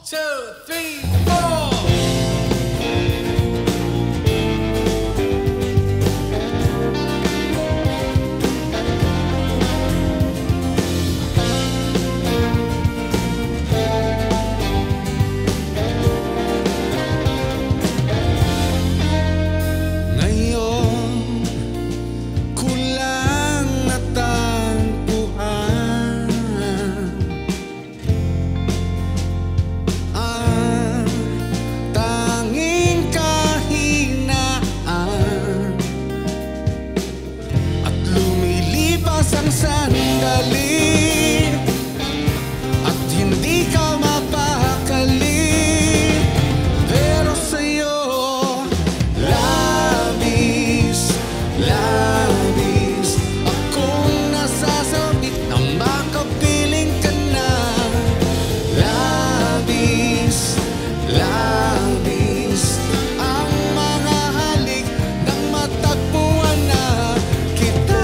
2, 3, 4. Sandali at hindi ka mapakali, pero sa'yo labis, labis akong nasasabik na makapiling ka na. Labis, labis ang mga halik nang matagpuan na kita.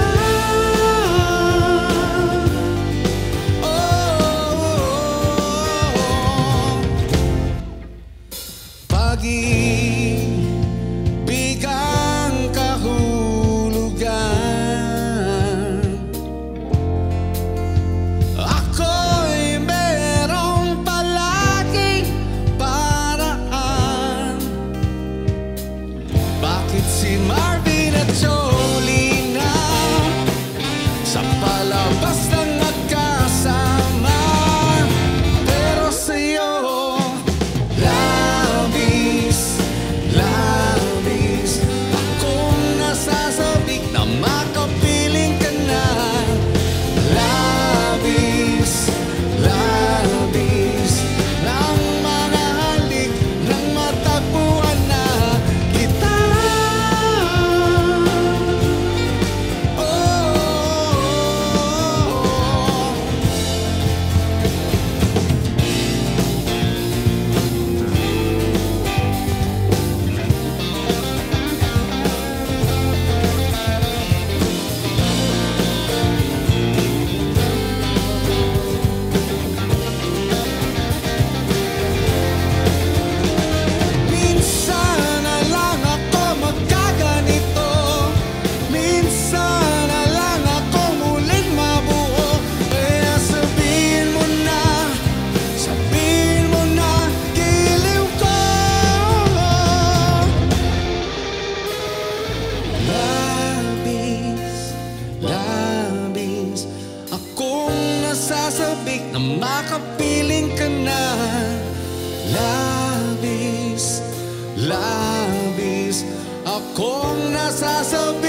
Bigang kahulugan, ako'y merong palaging paraan. Bakit si Marvin at Jolie na sa palabas ng magkasama, pero sa'yo makapiling ka na. Labis, labis ng mga halik nang matagpuan na kita. Sasabik na makapiling ka na. Labis, labis akong nasasabik